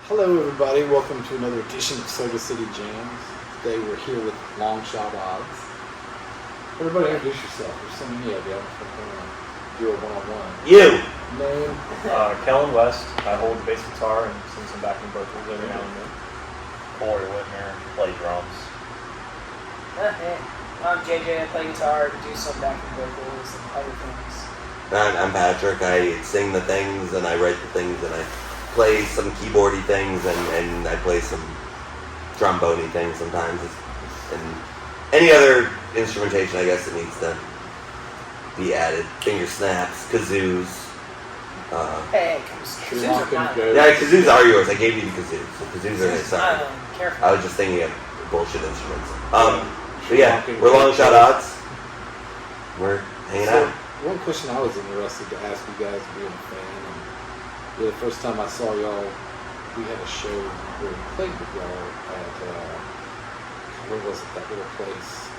Hello everybody, welcome to another edition of Soda City Jams. Today we're here with Longshot Odds. Everybody introduce yourself. There's so many of you. I'm do a one-on-one. You! Name? Kellen West. I hold the bass guitar and sing some backing vocals every now and then. Cory Wittmere, play drums. Hey, I'm JJ. I play guitar, do some backing vocals and other things. I'm Patrick. I sing the things and I write the things and I play some keyboardy things and I play some trombone-y things sometimes. And any other instrumentation, I guess, that needs to be added. Finger snaps, kazoos. Hey, kazoos are mine. Yeah, kazoos are yours. I gave you the kazoos. So kazoos are his. Sorry. Careful. I was just thinking of bullshit instruments. But yeah, we're Longshot Odds. We're hanging out. One question I was interested to ask you guys, being a fan, and the first time I saw y'all, we had a show where we played with y'all at, where was it, that little place?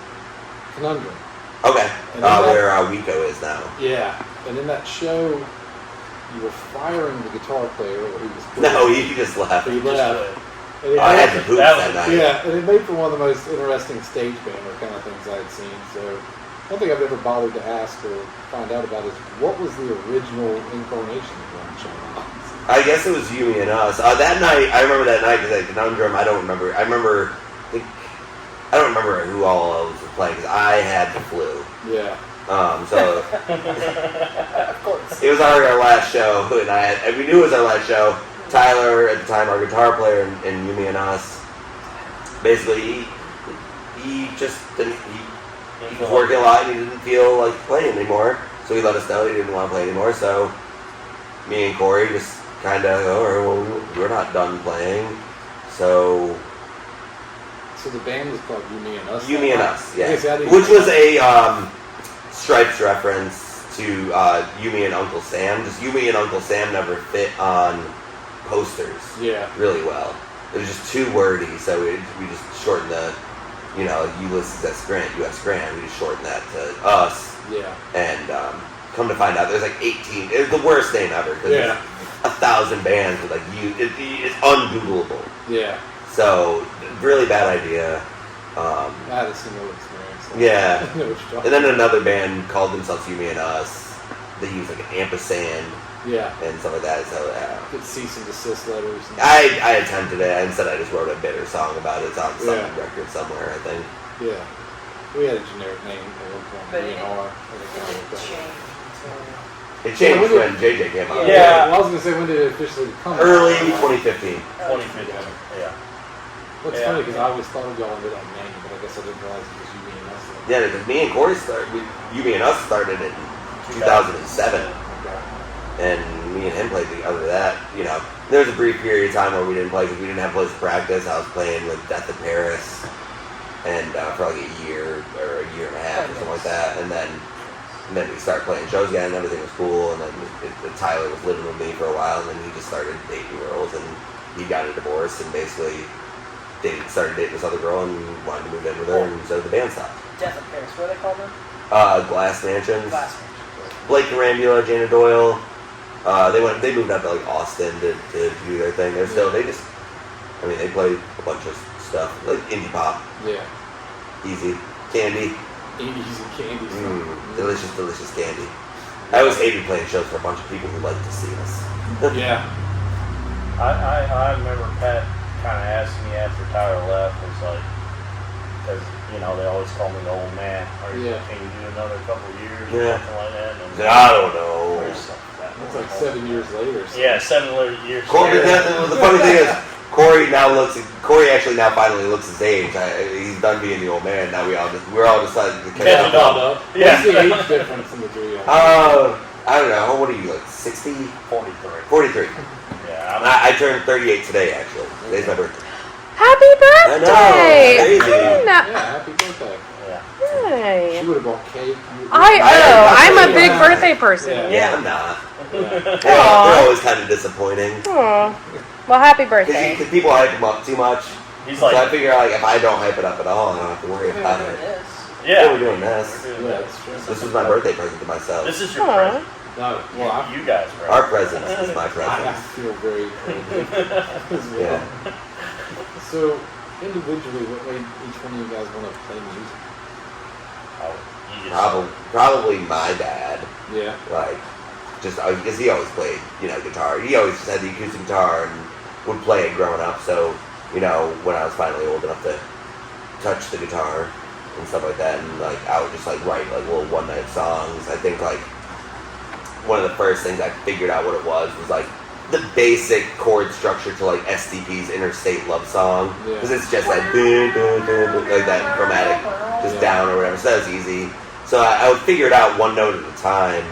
Conundrum. Okay. And Where Wico is now. Yeah, and in that show, you were firing the guitar player, or he was... No, he just left. He left. And I had the boots that night. Yeah, and it made for one of the most interesting stage banner kind of things I had seen, so... One thing I've never bothered to ask or find out about is what was the original incarnation of Longshot Odds? I guess it was you, me, and us. That night, I remember that night because at Conundrum, I don't remember. I don't remember who all was playing because I had the flu. Yeah. So Of course. it was already our last show, and we knew it was our last show. Tyler, at the time, our guitar player, and you, me, and us. Basically, he just didn't. He was working a lot and he didn't feel like playing anymore, so he let us know he didn't want to play anymore. So me and Cory just kind of, we're not done playing. So the band was called You, Me, and Us? You, Me, and Us, yeah. Okay, which was a Stripes reference to You, Me, and Uncle Sam. Just You, Me, and Uncle Sam never fit on posters really well. It was just too wordy, so we just shortened the... Ulysses S. Grant, U.S. Grant, we just shortened that to us. Yeah. And come to find out, there's like 18. It's the worst name ever because there's 1,000 bands with it's ungoogleable. Yeah. So really bad idea. I had a similar experience. So Yeah. And then another band called themselves You, Me, and Us. They used like an ampersand. Yeah. And stuff like that. So Good cease and desist letters. I attempted it. Instead, I just wrote a bitter song about it. It's on some record somewhere, I think. Yeah. We had a generic name at one point. But it changed when JJ came out. Yeah. Well, I was going to say, when did it officially come out? Early 2015. 2015, yeah. What's funny, because I always thought of y'all under that name, but I guess I didn't realize it was You, Me, and Us. Yeah, because me and Cory started, You, Me, and Us started in 2007. And me and him played together that, there was a brief period of time where we didn't play because we didn't have a place to practice. I was playing with Death in Paris and for like a year or a year and a half or something like that. And then we started playing shows again and everything was cool. And then Tyler was living with me for a while and then he just started dating girls and he got a divorce and basically started dating this other girl and wanted to move in with her and so the band stopped. Death in Paris, what do they call them? Glass Mansions. Glass Mansions. Blake Carambula, Jana Doyle. They moved up to like Austin to do their thing. They're still, they play a bunch of stuff, like indie pop. Yeah. Easy. Candy. Easy candy. Delicious candy. I always hated playing shows for a bunch of people who like to see us. Yeah. I remember Pat kind of asked me after Tyler left, it's like, because, they always call me the old man. Can you do another couple of years or something like that? And I don't know. It's like 7 years later. So. Yeah, 7 years Cory, later. the funny thing is, Cory actually now finally looks his age. He's done being the old man. Now we're all decided to catch up. What's the age difference in the three of you? I don't know. What are you, like 60? 43. 43. Yeah. I turned 38 today, actually. Today's my birthday. Happy birthday! I know. Crazy. Yeah, happy birthday. Yeah. Hey. She would have bought cake. I'm a big birthday person. Yeah, I'm not. They're always kind of disappointing. Aww. Well, happy birthday. Because people hype him up too much. He's so like, I figure if I don't hype it up at all, I don't have to worry about it. Yeah, we're doing this. Yeah, that's true. This was my birthday present to myself. This is your present. No, well, You guys, right? Our presence is my I presence. feel very old as well. Yeah. So, individually, what made each one of you guys want to play music? Probably my dad. Yeah. Like, just because he always played, guitar. He always just had the acoustic guitar and would play it growing up. So, when I was finally old enough to touch the guitar and stuff like that, and like I would just like write like little one-night songs. I think like one of the first things I figured out what it was like the basic chord structure to like STP's Interstate Love Song, because it's just like dun, dun, dun, dun, like that chromatic just down or whatever. So that was easy. So I would figure it out one note at a time,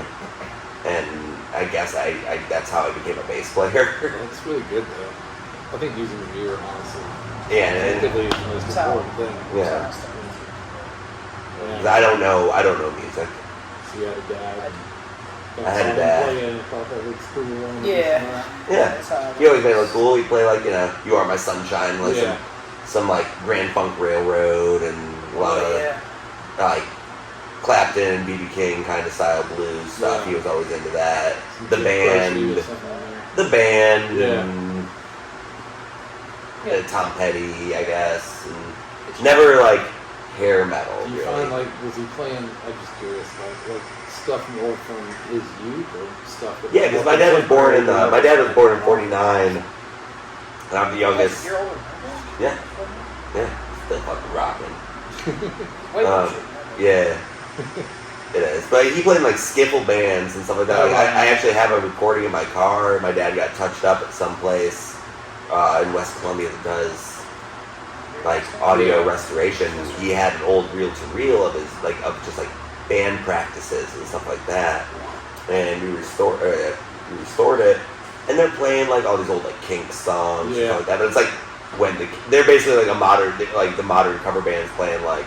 and I guess I that's how I became a bass player. That's really good though. I think using the mirror, honestly, Yeah, and actively is the most important thing. yeah. Yeah. I don't know music. So you had a dad. I had a dad. Playing, thought that looked cool. And Yeah. Yeah. That's how He always made it look cool. He played like, You Are My Sunshine, like Yeah. some like Grand Funk Railroad and a lot of yeah. like Clapton, B.B. King kind of style blues stuff. Yeah. He was always into that. Some The Kid band, Crush or something like that. the band, Yeah. and Yeah. Tom Petty, I guess. And never like hair metal. Do you Really. find like was he playing? I'm just curious, like stuff more from his youth or stuff? That Yeah, because my dad was born in 49, and I'm the youngest. You're older. Yeah, yeah, still fucking rocking. Wait, Yeah, it is. But he played in like skiffle bands and stuff like that. Like, I actually have a recording in my car. My dad got touched up at some place in West Columbia that does like audio restoration. He had an old reel-to-reel of his just band practices and stuff like that, and we restored it, and they're playing like all these old like Kinks songs and stuff like that. But it's like when they're basically like the modern cover bands playing like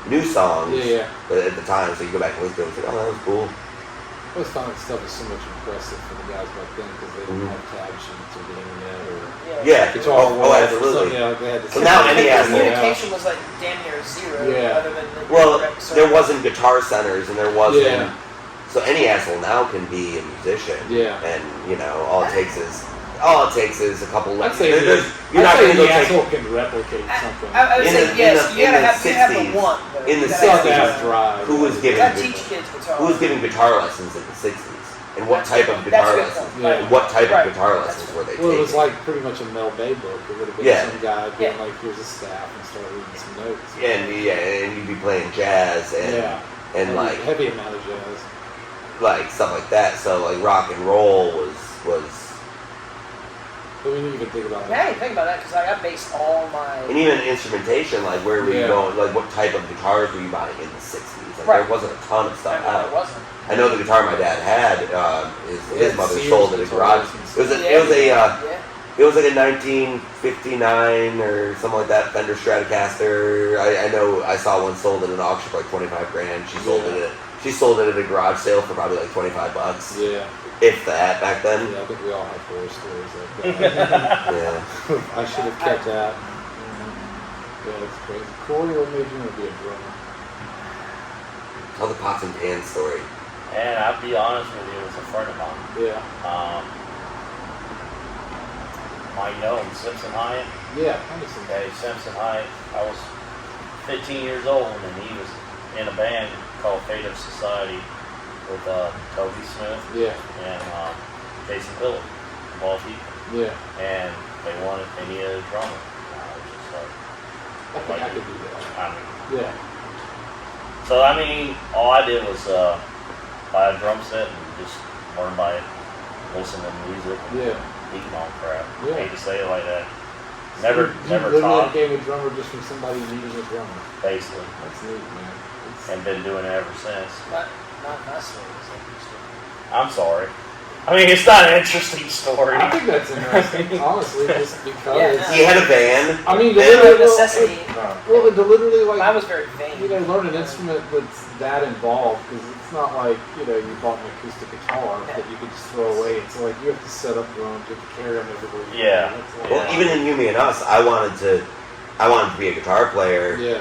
new songs. Yeah. But at the time, so you go back and listen to it, it's like, oh, that was cool. I always found that stuff was so much impressive for the guys back then because they didn't have tab sheets or the internet or Yeah. guitar Oh, or absolutely. something. Yeah, they had to Well, now any asshole. communication was like damn near zero. Yeah. Other than the Well, direct there service. wasn't guitar centers, and there wasn't. Yeah. So any asshole now can be a musician. Yeah. And all it takes is a couple. I'd say You're not going to go the take. asshole can replicate something. I would In say the- yes. in You the have the 60s, one. Though. in the You Still have to 60s, have drive. who was giving gotta teach kids guitar. who was giving guitar lessons in the '60s, and what type of That's guitar a good lessons? point. Yeah. And what type Right. of guitar That's lessons were they Well, it taking? was like pretty much a Mel Bay book. It would have been Yeah. some guy being Yeah. like, "Here's a staff," and start reading some notes. and you'd be playing jazz and like heavy amount of jazz. like stuff like that. So like rock and roll was. But we didn't even think about I that. didn't think about that because I based all my. And even instrumentation, like where were you Yeah. going? Like what type of guitars were you buying in the '60s? Like Right. there wasn't a ton of stuff I out. wasn't. I know the guitar my dad had. His mother Sears sold at a garage. guitars It was Yeah. it was like a 1959 or something like that Fender Stratocaster. I know I saw one sold at an auction for like $25,000. She sold it at a garage sale for probably like $25, Yeah. if that back then. Yeah, I think we all have horror stories like that. Yeah. I should have kept that. Yeah, that's crazy. Cory, what made you want to be a drummer? Tell the pots and pans story. And I'll be honest with you, it was a friend of mine. Yeah. Might know him, Simpson Hyatt. Yeah, Henderson. Okay, Simpson Hyatt. I was 15 years old and he was in a band called Fate of Society with Toby Smith Yeah. and Jason Phillip, of all people. Yeah. And they needed a drummer. And I was just like, I think I could do that. I mean, Yeah. so I mean, all I did was buy a drum set and just learn by it, listen to music, and Yeah. beating on crap. Yeah. Hate to say it like that. You Never literally taught, became a drummer just from somebody needing a drummer. basically, That's neat, man. It's, and been doing it ever since. Not my story. I'm sorry. I mean, it's not an interesting story. I think that's interesting, honestly, just because. Yeah, no. He had a van. I mean, to Yeah. literally, Necessity. well, to literally, like, Mine was very vain. learn an instrument that's that involved, because it's not like, you bought an acoustic guitar that you could just throw away. It's like you have to set up drums, you have to carry them everywhere. you Yeah. go. That's a lot. Well, even in You, Me, and Us, I wanted to be a guitar player. Yeah.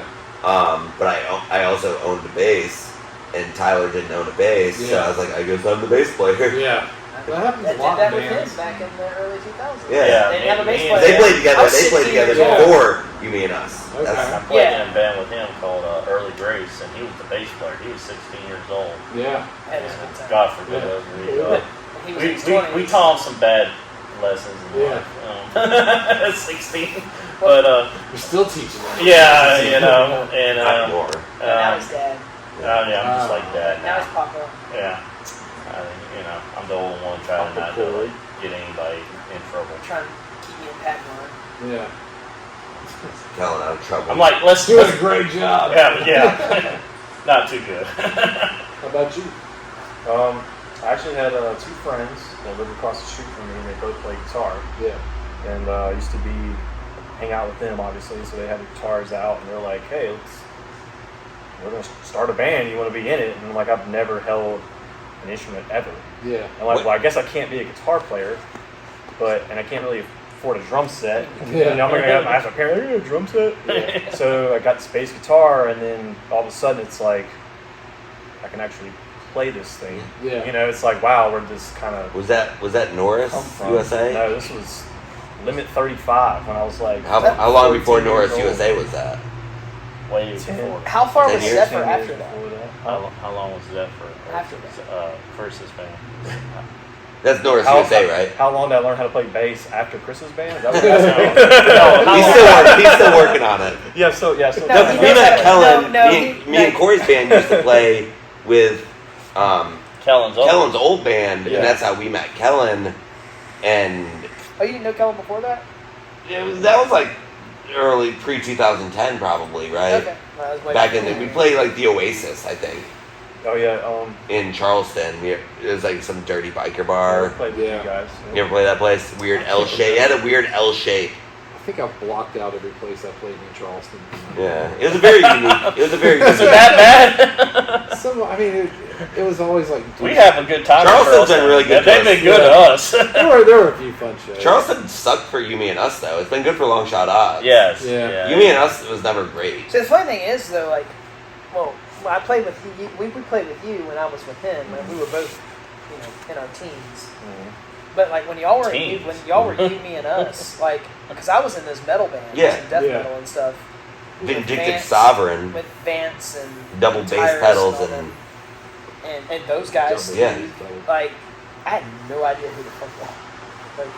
But I also owned a bass, and Tyler didn't own a bass, so Yeah. I was like, I guess I'm the bass player. Yeah. That happens That a did lot that in with him bands. back in the early 2000s. Yeah. They didn't have a bass Me- player. They played I together. was They played 16 together years old. before You Me and Us. Okay. That's, I played Yeah. in a band with him called Early Grace, and he was the bass player. He was 16 years old. Yeah. That was a good time. God forbid. Yeah. He was in his We 20s. taught him some bad lessons in Yeah. life. 16. But, You're still teaching them. yeah, you know, and, not more. And now he's dad. yeah, I'm just like that Now now. he's Papa. Yeah. You know, I'm the old one trying not to like, get anybody in trouble. Trying to keep me in pack line. Yeah. Kellen out of trouble. I'm like, let's Doing a great job. yeah. Not too good. How about you? I actually had two friends that lived across the street from me, and they both played guitar. Yeah. And I used to hang out with them, obviously, so they had the guitars out, and they're like, hey, we're going to start a band, you want to be in it? And I'm like, I've never held an instrument ever. Yeah. I'm like, well, I guess I can't be a guitar player, and I can't really afford a drum set. Yeah. And I'm going to ask my parents, are you a drum set? Yeah. So I got this bass guitar, and then all of a sudden it's like, I can actually play this thing. Yeah. You know, it's like, wow, where this kind of Was that Norris, come from. USA? No, this was Limit 35 when I was like, How long before 14 Norris, years old. USA was that? Way 10. before. How far 10 was years? Zephyr 10 after years that? before that. How long was that for? After that. Chris's band. That's Norris, How- USA, right? How long did I learn how to play bass after Chris's band? Is that what you're asking? No, He's still working on it. Yeah, so No, We he knows met how- Kellen. no, me and Corey's band used to play with Kellen's old. Kellen's old band, Yeah. and that's how we met Kellen. And Oh, you didn't know Kellen before that? that was like early pre-2010 probably, right? Okay. No, that was way Back in before. we played like the Oasis, I think, Oh yeah, in Charleston. It was like some dirty biker I bar. played with Yeah. you guys. You ever play that place? Weird L shape. It had a weird L shape. I think I've blocked out every place I played in Charleston. Yeah, it was a very unique. It was a very Is it unique. that bad? Some, I mean, it was always like. We have a good time. in Charleston's been really good They've to been us. good to us. There were a few fun shows. Charleston sucked for You Me and Us though. It's been good for Longshot Odds. Yes. Yeah. You Me and Us was never great. So the funny thing is, though, like, well, I played with you. We played with you when I was with him, and we were both, in our teens. But like when y'all were Teens. you, me, and us, like, because I was in those metal bands, Yeah. and death Yeah. metal and stuff. Vindictive Vance- Sovereign, with Vance and double bass Tyrus pedals, all them. and those guys. Yeah. Like, I had no idea who the fuck they were. Like,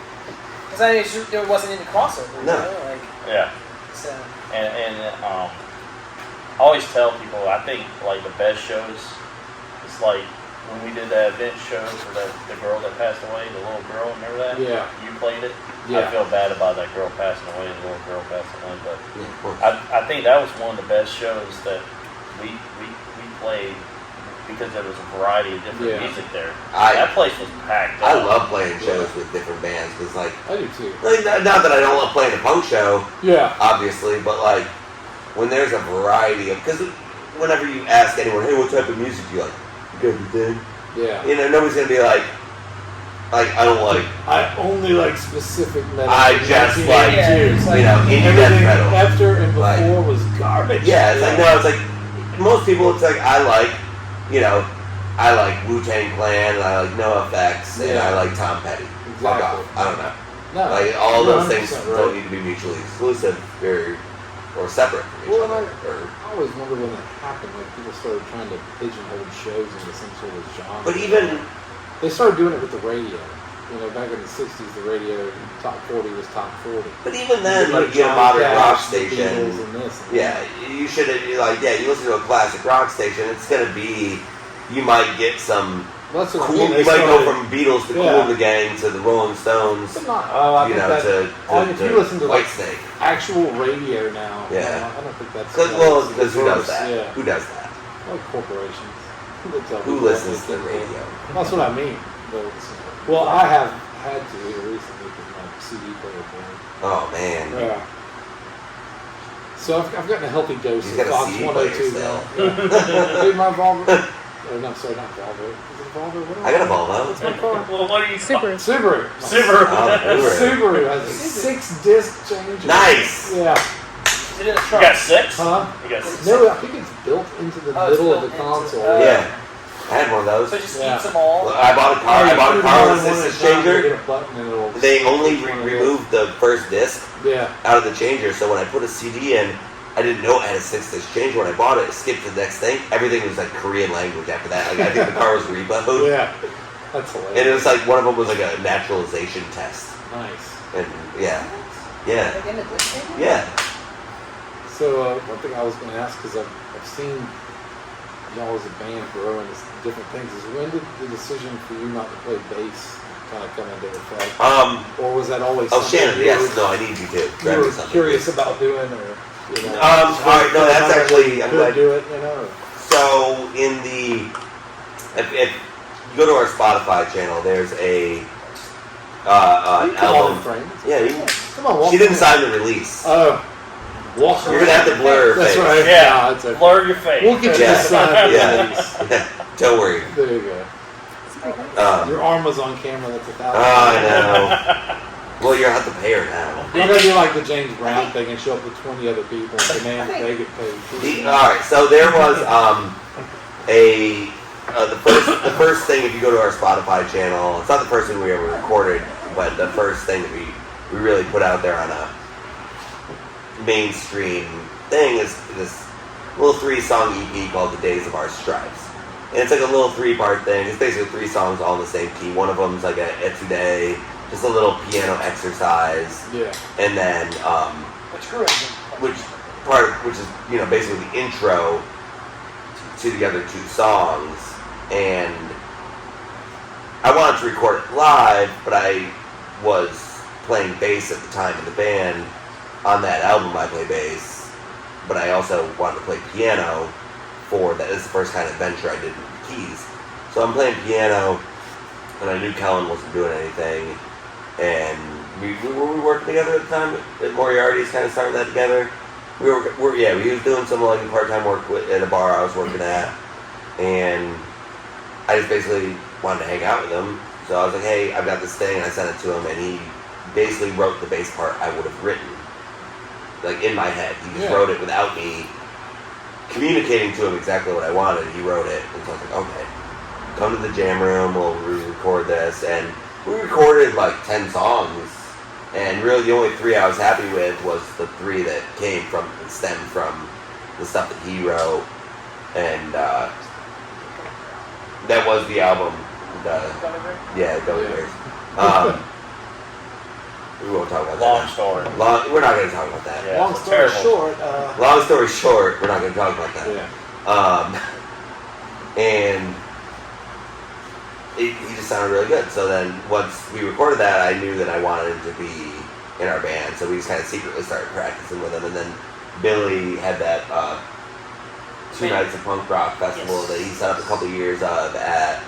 because there wasn't any crossover. No. You know? Like, Yeah. so. And I always tell people, I think like the best shows, it's like when we did that event show for the girl that passed away, the little girl, remember that? Yeah. You played it? Yeah. I feel bad about that girl passing away, the little girl passing away, but Yeah, of course. I think that was one of the best shows that we played because there was a variety of different Yeah. music there. I- That place was packed I up. love playing shows with different bands because, like, I do too. not that I don't love playing a punk show, Yeah. obviously, but like when there's a variety of, because whenever you ask anyone, hey, what type of music do you like? You got everything. Yeah. You know, nobody's gonna be like I don't like. I only like specific metal. I just like, Yeah, it's like- you know, indie death Everything metal. after and before Like- was garbage. Yeah, it's like no, it's like most people. It's like I like Wu-Tang Clan, and I like NoFX, and Yeah. I like Tom Petty. Fuck Exactly. off. I don't know. No, Like all those 100% things right. don't need to be mutually exclusive or separate from each Well, other. I always wonder when that happened. Like people started trying to pigeonhole shows into some sort of genre. But even they started doing it with the radio. You know, back in the '60s, the radio top 40 was top 40. then, like you get a Johnny modern Cash, rock the Beatles, station. and this. And Yeah, you should like you listen to a classic rock station. It's gonna be you might get some Well, that's what I cool. mean. You They might go started- from Beatles to Yeah. Cool and the Gang to the Rolling Stones. But not. Oh, I You think know, that if you listen to like Whitesnake. actual radio now, Yeah. I don't think that's. Because who does worse. that? Yeah, Who does that? like corporations. They tell Who people what listens they to the think. radio? That's what I mean. But, well, I have had to here recently because my CD player broke. Oh man. Yeah. So I've gotten a healthy dose He's of got a Fox CD 102 player now. still. Yeah. Dude, my Volvo. Oh, no, sorry, not Volvo. Is it Volvo? What I got a Volvo. What's my car? Well, what are you Subaru. Subaru. Subaru. Oh, Subaru. Subaru has a 6-disc change. Nice. Yeah. Is it in the You trunk? got 6? Huh? You got 6? No, I think it's built into the Oh, it's middle of built the into- console. Yeah. I had one of those. So it just Yeah. eats them all. Well, I bought a car. I bought a car with a distance changer. They only removed the first disc Yeah. out of the changer, so when I put a CD in, I didn't know it had a 6-disc changer. When I bought it, skipped to the next thing. Everything was like Korean language after that. Like I think the car was repoed. Yeah. That's hilarious. And it was like one of them was like a naturalization test. Nice. And yeah. Yeah. Like in the disc chamber? Yeah. So one thing I was going to ask, because I've seen y'all as a band grow into different things, is when did the decision for you not to play bass kind of come into effect? Or was that always Oh, something Shannon, you yes. were- No, I need you to. you Grab me were something. curious about doing, or you know? All right, no, that's actually, I'm could glad. do it, you know. So in the, if you go to our Spotify channel, there's a You come on, album. Frank. Yeah, you, Come on, walk she didn't in. sign the release. Walk You're gonna have to blur her That's face. right. Yeah. No, it's okay. Blur your face. We'll get you Yeah. the sign. Yeah. Don't worry. There you go. Your arm was on camera. That's $1,000. I know. Well, you're gonna have to pay her now. You're gonna do like the James Brown thing and show up with 20 other people and demand that they get paid. All right, so there was the first thing, if you go to our Spotify channel, it's not the first thing we ever recorded, but the first thing that we really put out there on a mainstream thing is this little 3-song EP called The Days of Our Stripes. And it's like a little 3-part thing. It's basically 3 songs all in the same key. One of them's like a etude, just a little piano exercise. Yeah. And then Which grew into which is, you know, basically the intro to the other 2 songs. And I wanted to record it live, but I was playing bass at the time in the band. On that album I play bass, but I also wanted to play piano for that. This is the first kind of venture I did with keys. So I'm playing piano, and I knew Kellen wasn't doing anything, and we were working together at the time at Moriarty's, kind of starting that together. We was doing some like part-time work at a bar I was working at, and I just basically wanted to hang out with him. So I was like, hey, I've got this thing, and I sent it to him, and he basically wrote the bass part I would have written, like in my head. He just wrote it without me communicating to him exactly what I wanted. He wrote it, and so I was like, okay, come to the jam room, we'll re-record this, and we recorded like 10 songs, and really the only 3 I was happy with was the 3 that stemmed from the stuff that he wrote, and that was the album. Gummy Bear? Gummy Bears. We won't talk about Long that. story. We're not going to talk about that. Yeah, Long it's story terrible. short. Long story short, we're not going to talk about that. Yeah. And he just sounded really good. So then once we recorded that, I knew that I wanted him to be in our band. So we just kind of secretly started practicing with him. And then Billy had that 2 nights of punk rock festival that he set up a couple years of at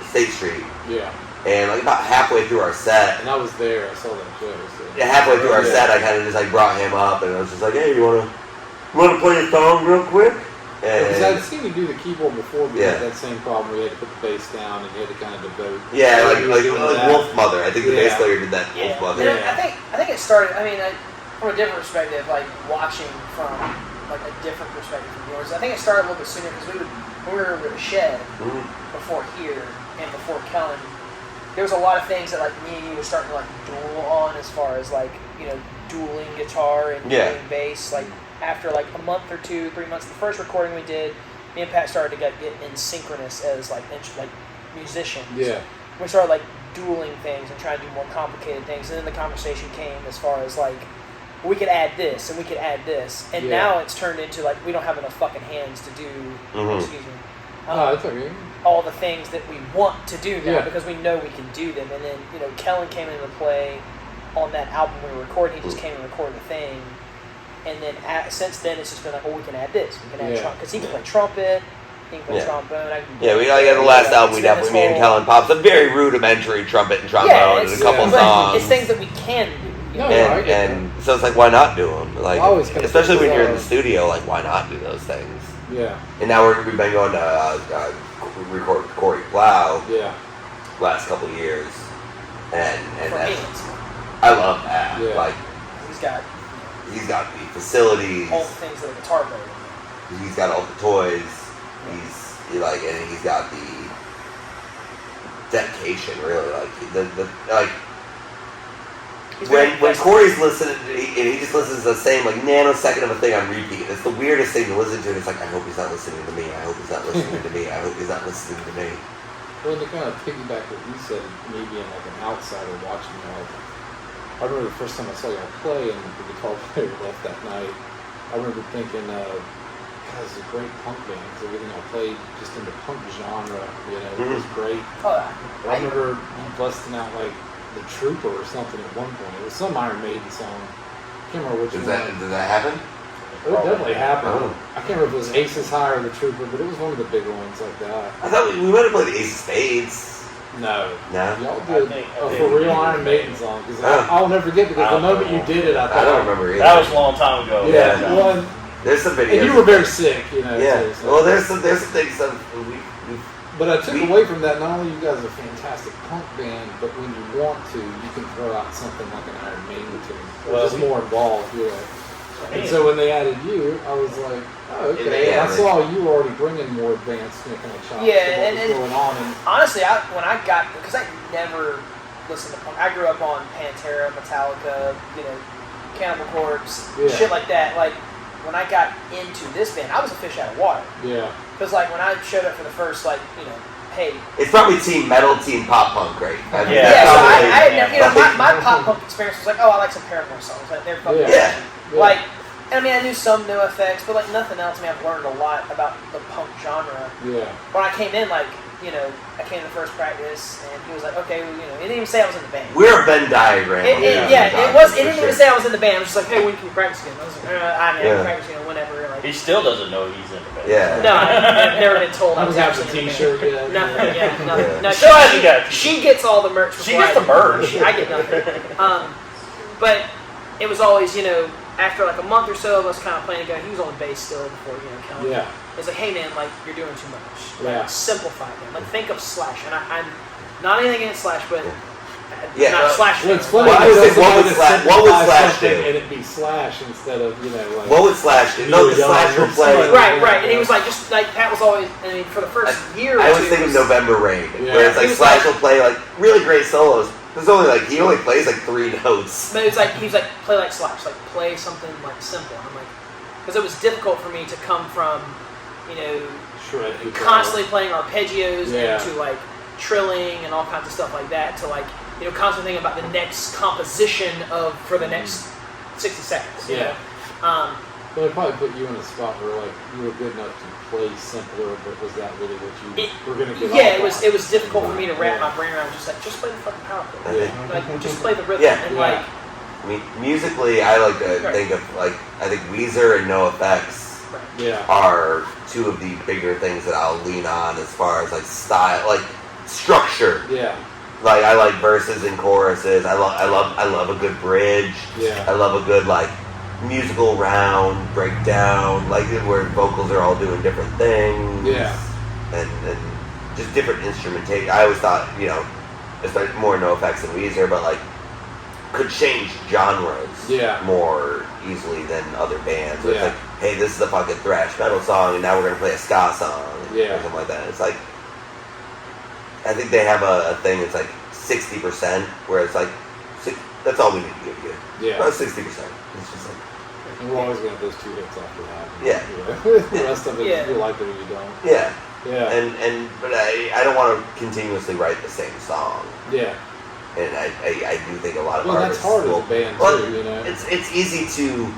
State Street. Yeah. And like about halfway through our set, And I was there. I saw that show. So. halfway through our set, I kind of just like brought him up, and I was just like, "Hey, you wanna play a song real quick?" Because I'd And seen you do the keyboard before, but you had that same problem where you had to put the bass down and you had to kind of devote. yeah, You were like doing that. Wolf Mother. I think the bass Yeah. player did that Yeah. Wolf Mother. And I think it started. I mean, from a different perspective, like watching from like a different perspective from yours. I think it started a little bit sooner because we were with a shed Mhm. before here and before Kellen. There was a lot of things that like me and you were starting to like duel on as far as like, you know, dueling guitar and dueling bass. Like after like a month or 2, 3 months, the first recording we did, me and Pat started to get in synchronous as like musicians. Yeah. We started like dueling things and trying to do more complicated things, and then the conversation came as far as like we could add this and we could add this, and now it's turned into like we don't have enough fucking hands to do. Excuse me. Oh, that's okay. All the things that we want to do now Yeah. because we know we can do them, and then you know Kellen came into play on that album we were recording. He just came and recorded the thing, and then since then it's just been like, well, we can add this, we can add trumpet because he can play trumpet. He can play trombone. I can Yeah, we like at the last album we definitely me and Kellen popped some very rudimentary trumpet and trombone and a couple but songs. It's things that we can do. You know? No, I get and so it's like, why not do them? Like, I always kinda especially when think you're in so. the studio, like, why not do those things? Yeah. And now we've been going to record Cory Plow Yeah. last couple of years, and For me, I love that. Yeah. Like, he's got He's got the facilities. all the things that a guitar player would He's got all the toys. And he's got the dedication. Really, when Cory's listening, he just listens to the same nanosecond of a thing on repeat. It's the weirdest thing to listen to. It's like, I hope he's not listening to me. I hope he's not listening to me. I hope he's not listening to me. Well, to kind of piggyback what you said, me being an outsider watching y'all, I remember the first time I saw y'all play and the guitar player left that night. I remember thinking, God, this is a great punk band because everything I played just in the punk genre, it was great. Oh, I remember you busting out The Trooper or something at one point. It was some Iron Maiden song. I can't remember which one. Did that happen? It definitely happened. Oh. I can't remember if it was Aces High or The Trooper, but it was one of the bigger ones like that. I thought we might have played the Ace of Spades. No. No? Y'all did a for real Iron Maiden song. Because Oh. I'll never forget because the moment you did it, I thought. I don't remember either. That was a long time ago. Yeah. Yeah. Well, There's some videos. and you were very sick, Yeah. too, so. Well, there's some things that But I took away from that, not only you guys are a fantastic punk band, but when you want to, you can throw out something like an Iron Maiden tune. Well, Just more involved, And so when they added you, I was like, oh, okay. Yeah, I saw you already bringing more advanced kind of chops Yeah, to what was going on. And honestly, when I got, because I never listened to punk. I grew up on Pantera, Metallica, Cannibal Corpse, shit like that. When I got into this band, I was a fish out of water. Yeah. Because when I showed up for the first, hey. It's probably team metal, team pop punk, right? I mean, Yeah, so probably, I had never, my pop punk experience was I like some Paramore songs. They're fucking Yeah. I knew some No Effects, but nothing else. I've learned a lot about the punk genre. Yeah. When I came in, I came to the first practice, and he was like, okay, well, he didn't even say I was in the band. We're a Venn diagram. It didn't even say I was in the band. It was just like, hey, when can we practice again? I was like, I can practice, whenever. He still doesn't know he's in the band. Yeah. No, I've never been told I was having a actually in the T-shirt band. yet. Nothing, nothing. Yeah. No, Still hasn't got a she gets all the merch. She gets the merch. I get nothing. But it was always, after a month or so of us kind of playing together, he was on the bass still before, Kellen. Yeah. It's like, hey man, you're doing too much. Yeah. Simplify them. Think of Slash, and I'm not anything against Slash, but Yeah, not Slash. Well, it's funny. Well, I would say, what would Slash do? And it be Slash instead of, What would Slash do? No, the Slash will play. Right. And he was just Pat was always, for the first year or two. I always think of November Rain, Yeah. where it's He was Slash will play really great solos. There's only he only plays 3 notes. But it's he was play like Slash, play something simple. And I'm because it was difficult for me to come from, constantly playing arpeggios into trilling and all kinds of stuff like that to constantly thinking about the next composition for the next 60 seconds. You know? Well, it probably put you in a spot where you were good enough to play simpler, but was that really what you were going to get? Yeah, it was difficult for me to wrap my brain around. Just play the fucking power chord. Yeah. Just play the rhythm. Yeah. And I mean, musically, I like to think of I think Weezer and No Effects are two of the bigger things that I'll lean on as far as style, structure. Yeah. I like verses and choruses. I love a good bridge. Yeah. I love a good musical round breakdown, where vocals are all doing different things. Yeah. And just different instrumentation. I always thought, especially more No Effects than Weezer, but could change genres more easily than other bands. So it's hey, this is a fucking thrash metal song, and now we're gonna play a ska song, or something like that. It's I think they have a thing that's 60%, where it's that's all we need to give you. Yeah. About 60%. It's just and we're always going to have those 2 hits after that. Yeah. The rest of it, you like it or you don't. Yeah. Yeah. But I don't want to continuously write the same song. Yeah. And I do think a lot of that's artists hard will, as a band too, It's easy to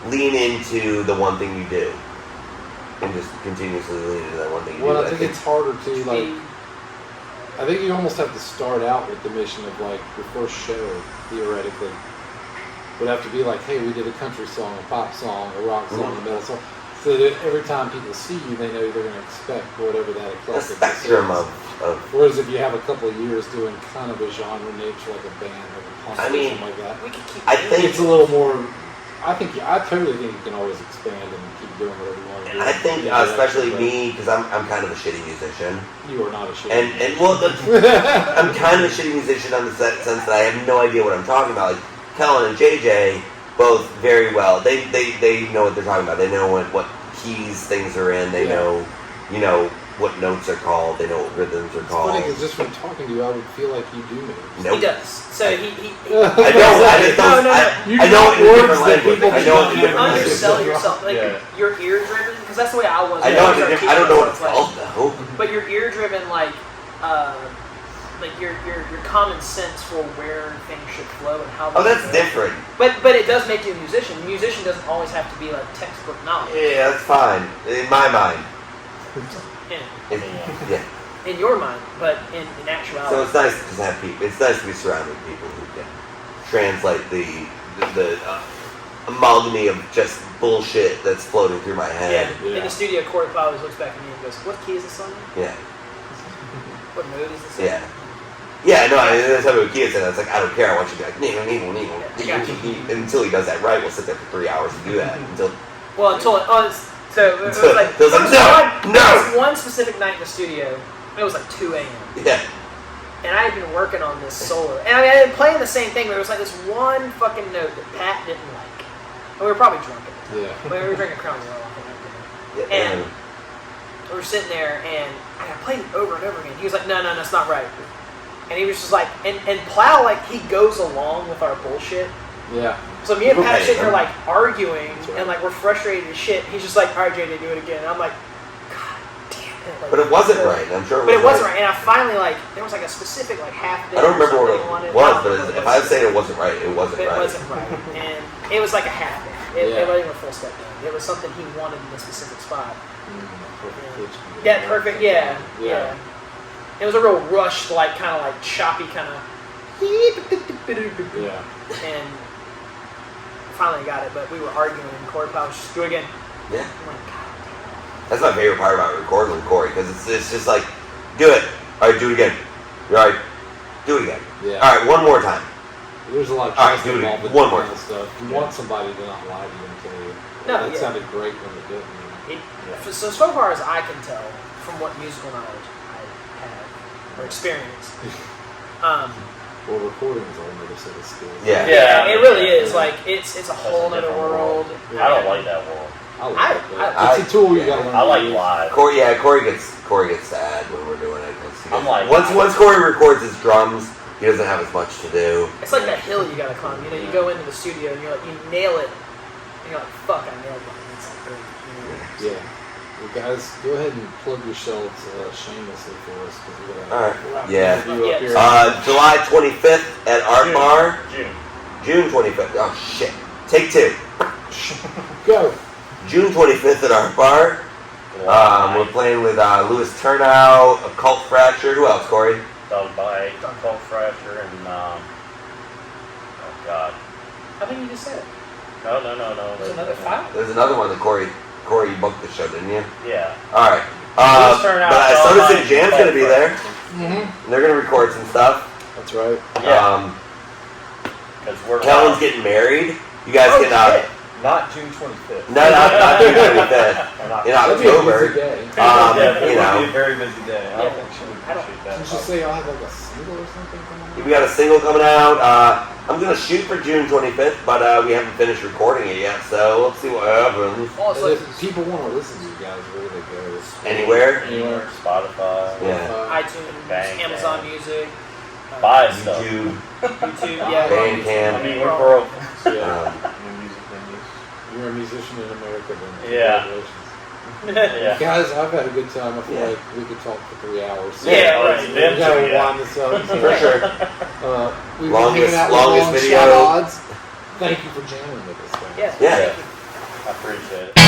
lean into the one thing you do. And just continuously lean into that one thing you do. Well, I think it's harder to, I think you almost have to start out with the mission of your first show, theoretically. Would have to be hey, we did a country song, a pop song, a rock song, a metal song. So that every time people see you, they know they're going to expect whatever that eclectic spectrum is. of. Whereas if you have a couple of years doing kind of a genre nature, like a band, like a punk or something like that, I think it's a little more. I totally think you can always expand and keep doing whatever you want to do. I think, especially me, because I'm kind of a shitty musician. You are not a shitty musician. I'm kind of a shitty musician in the sense that I have no idea what I'm talking about. Kellen and JJ both very well. They know what they're talking about. They know what keys things are in. They know, what notes are called. They know what rhythms are called. It's funny because just from talking to you, I would feel like you do know. Nope. He does. So he I know it in different language. I know it in you different undersell languages. yourself. Like you're ear driven because that's the way I was. I know I don't know what it's called though. But you're ear driven like your common sense for where things should flow and how. Oh, that's different. But it does make you a musician. A musician doesn't always have to be like textbook knowledge. Yeah, that's fine in my mind. In your mind, but in actuality. So it's nice to just have people. It's nice to be surrounded with people who can translate the amalgamy of just bullshit that's floating through my head. Yeah. In the studio, Cory always looks back at me and goes, "What key is this on?" Yeah. What mode is this? Yeah. Yeah, no, that's how we kids said. It's like, I don't care. I want you to be like, until he does that right, we'll sit there for 3 hours and do that. So it was like, there was one specific night in the studio, it was like 2 a.m. Yeah. And I had been working on this solo. And I mean, I had been playing the same thing, but it was like this one fucking note that Pat didn't like. And we were probably drunk at the time. Yeah. We were drinking Crown Royal, I think. And we were sitting there, and I played it over and over again. He was like, no, that's not right. And he was just like, and Plow, like, he goes along with our bullshit. Yeah. So me and Pat are sitting here, like, arguing, and, like, we're frustrated as shit. He's just like, all right, JJ, do it again. And I'm like, God damn it. Like, but it wasn't right. I'm sure it wasn't right. And I finally, like, there was, like, a specific, like, half day. I don't remember what it was, but if I say it wasn't right, it wasn't right. It wasn't right. And it was like a half day. It wasn't even a full step down. It was something he wanted in a specific spot. Yeah, perfect. Yeah. It was a real rushed, like, kind of like choppy, kind of. Yeah. And finally got it, but we were arguing, and Cory was just do it again. Yeah. I'm like, God. That's my favorite part about recording with Cory, because it's just like, do it. All right, do it again. All right, do it again. Yeah. All right, one more time. There's a lot of All right, trust do it involved with one that more kind of stuff. You want somebody to not lie to you and tell you. No, That sounded great when they did. So far as I can tell, from what musical knowledge I have or experience, Well, recording is a whole other set of skills. Yeah. it really is. Like it's a whole other world. I don't like that world. I like it. It's a tool you gotta learn. I like to use. live. Cory gets sad when we're doing it. I'm like, once Cory records his drums, he doesn't have as much to do. It's like that hill you gotta climb. You know, you go into the studio and you're like, you nail it, and you're like, fuck, I nailed it. It's like great. You know? Yeah. Well, guys, go ahead and plug yourselves shamelessly for us because we're gonna. All right. We're out Yeah. to you up here. July 25th at Art Bar. June 25th. Oh shit. Take 2. Go. June 25th at Art Bar. We're playing with Louis Turnow, Occult Fracture. Who else, Cory? Dog Bite, Cold Fracture, and oh god. I think you just said it. No. There's another 5. There's another one that Cory, you booked the show, didn't you? Yeah. All right. Louis Turnow, But Dog Soda Bite, City Jam's Cold gonna be there. Mm-hmm. And they're gonna record some stuff. That's right. Yeah. Because we're Kellen's getting married. You guys can Shit. Not June 25th. not June 25th. In That'd be a October. busy day. It You would know. be a very busy day. I don't think she would appreciate that. Did you say I'll have like a single or something coming out? We got a single coming out. I'm gonna shoot for June 25th, but we haven't finished recording it yet, so let's see what happens. Oh, it's And like if people want to listen to you guys, where do they go? Anywhere? Spotify. Yeah. iTunes, Bang, Amazon bang. Music, Buy stuff. YouTube. YouTube. Yeah, Bandcamp. I mean, we're broke. Yeah. New music venues. You're a musician in America, then. Yeah. Congratulations. Yeah. Guys, I've had a good time. I feel Yeah. like we could talk for 3 hours. Yeah, Oh, right. it's We been gotta too, yeah. wind this up. For sure. We've Longest- been hanging out longest with video. Longshot Odds. Thank you for jamming with us, guys. Yeah. Yeah. Thank you. I appreciate it.